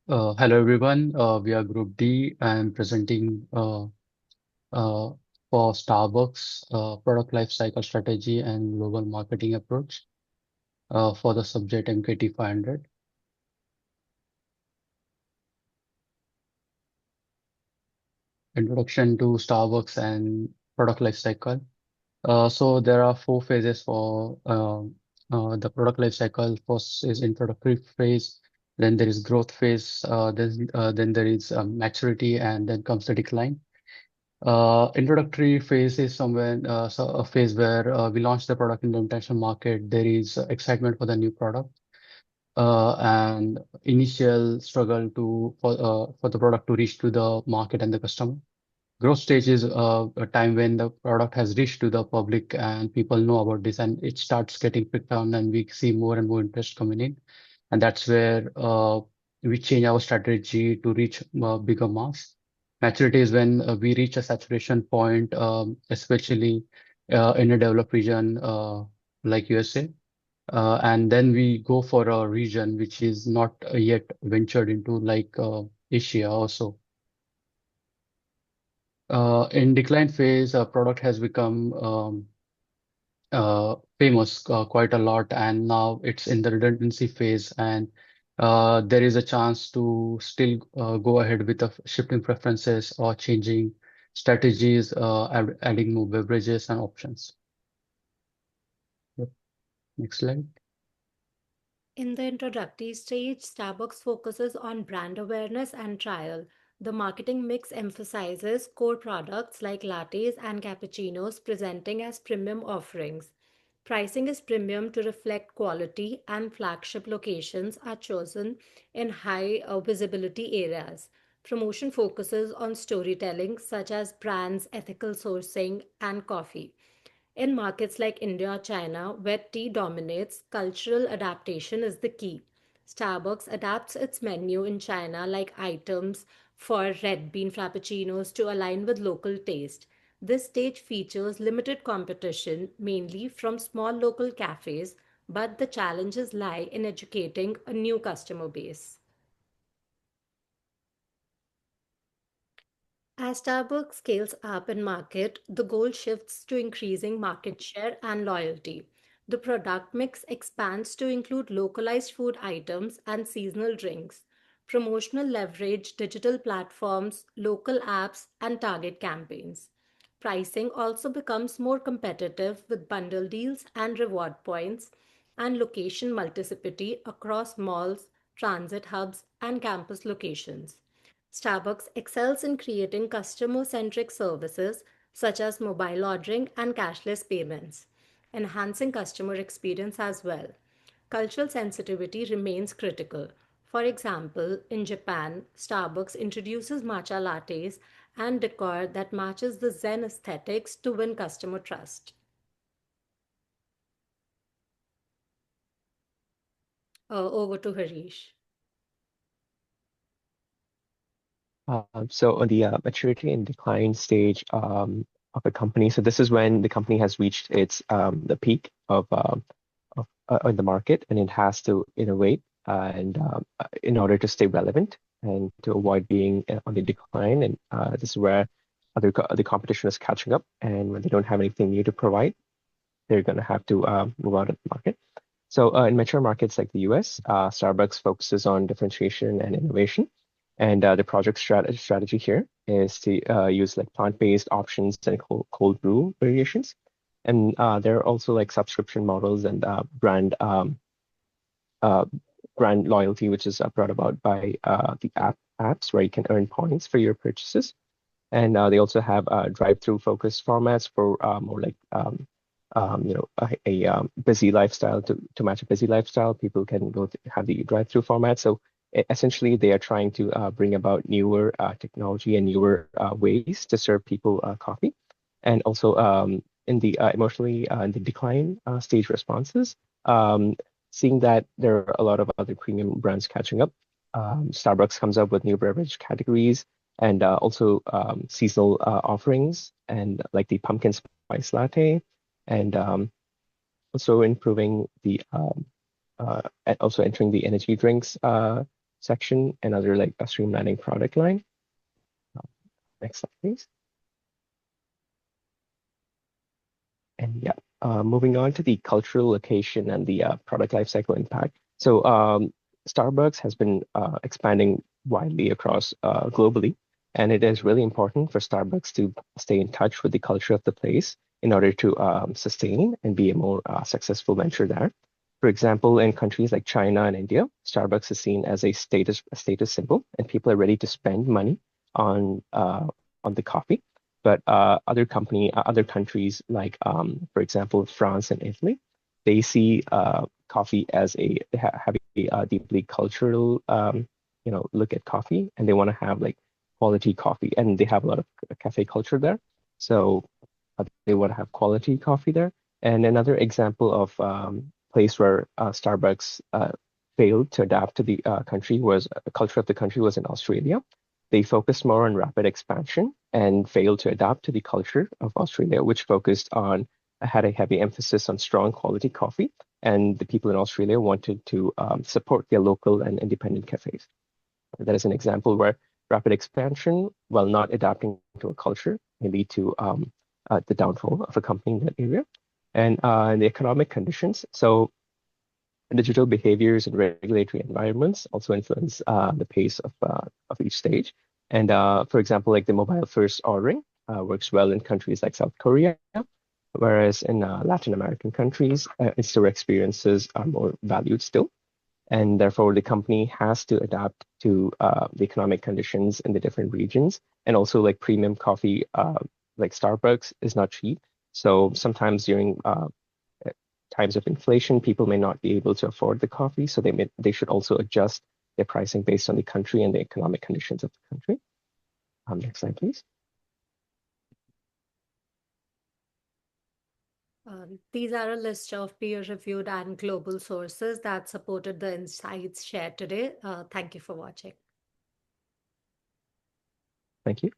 Hello everyone. We are Group D. I'm presenting uh, for Starbucks product lifecycle strategy and global marketing approach for the subject MKT 500. Introduction to Starbucks and product lifecycle. So there are four phases for the product lifecycle. First is introductory phase, then there is growth phase, then there is maturity, and then comes the decline. Introductory phase is somewhere so a phase where we launch the product in the international market. There is excitement for the new product and initial struggle for the product to reach to the market and the customer. Growth stage is a time when the product has reached to the public and people know about this and it starts getting picked on and we see more and more interest coming in. And that's where we change our strategy to reach bigger mass. Maturity is when we reach a saturation point, especially in a developed region like USA. And then we go for a region which is not yet ventured into, like Asia also. In decline phase, a product has become famous quite a lot, and now it's in the redundancy phase, and there is a chance to still go ahead with the shifting preferences or changing strategies, adding more beverages and options. Yep. Next slide. In the introductory stage, Starbucks focuses on brand awareness and trial. The marketing mix emphasizes core products like lattes and cappuccinos presenting as premium offerings. Pricing is premium to reflect quality, and flagship locations are chosen in high visibility areas. Promotion focuses on storytelling such as brands, ethical sourcing, and coffee. In markets like India or China, where tea dominates, cultural adaptation is the key. Starbucks adapts its menu in China like items for red bean frappuccinos to align with local taste. This stage features limited competition, mainly from small local cafes, but the challenges lie in educating a new customer base. As Starbucks scales up in market, the goal shifts to increasing market share and loyalty. The product mix expands to include localized food items and seasonal drinks. Promotional leverage, digital platforms, local apps, and target campaigns. Pricing also becomes more competitive with bundle deals and reward points, and location multiplicity across malls, transit hubs, and campus locations. Starbucks excels in creating customer centric services such as mobile ordering and cashless payments, enhancing customer experience as well. Cultural sensitivity remains critical. For example, in Japan, Starbucks introduces matcha lattes and decor that matches the Zen aesthetics to win customer trust. Over to Harish. So on the maturity and decline stage of a company, so this is when the company has reached its the peak of in the market, and it has to innovate and in order to stay relevant and to avoid being on the decline. And this is where the competition is catching up, and when they don't have anything new to provide, they're going to have to move out of the market. So in mature markets like the US, Starbucks focuses on differentiation and innovation. And the project strategy here is to use like plant-based options and cold brew variations. And there are also like subscription models and uh, brand loyalty, which is brought about by the apps where you can earn points for your purchases. And they also have drive-through focused formats for more like busy lifestyle to match a busy lifestyle. People can go to have the drive-through format. So essentially, they are trying to bring about newer technology and newer ways to serve people coffee. And also in the emotionally in the decline stage responses, seeing that there are a lot of other premium brands catching up. Starbucks comes up with new beverage categories and also seasonal offerings and like the pumpkin spice latte and also improving the and also entering the energy drinks section, another like a streamlining product line. Uh, Next slide, please. And yeah, moving on to the cultural location and the product lifecycle impact. So Starbucks has been expanding widely across globally, and it is really important for Starbucks to stay in touch with the culture of the place in order to sustain and be a more successful venture there. For example, in countries like China and India, Starbucks is seen as a status symbol, and people are ready to spend money on the coffee. But other countries like, for example, France and Italy, they see coffee as have a deeply cultural, look at coffee, and they want to have like quality coffee, and they have a lot of cafe culture there. So they want to have quality coffee there. And another example of place where Starbucks failed to adapt to the country was culture of the country was in Australia. They focused more on rapid expansion and failed to adapt to the culture of Australia, which focused on had a heavy emphasis on strong quality coffee. And the people in Australia wanted to support their local and independent cafes. That is an example where rapid expansion, while not adapting to a culture, may lead to the downfall of a company in that area. And the economic conditions. So digital behaviors and regulatory environments also influence the pace of each stage. And for example, like the mobile first ordering works well in countries like South Korea, whereas in Latin American countries, in-store experiences are more valued still. And therefore, the company has to adapt to the economic conditions in the different regions. And also, like premium coffee, like Starbucks, is not cheap. So sometimes during times of inflation, people may not be able to afford the coffee, so they should also adjust their pricing based on the country and the economic conditions of the country. Next slide, please. These are a list of peer-reviewed and global sources that supported the insights shared today. Thank you for watching. Thank you.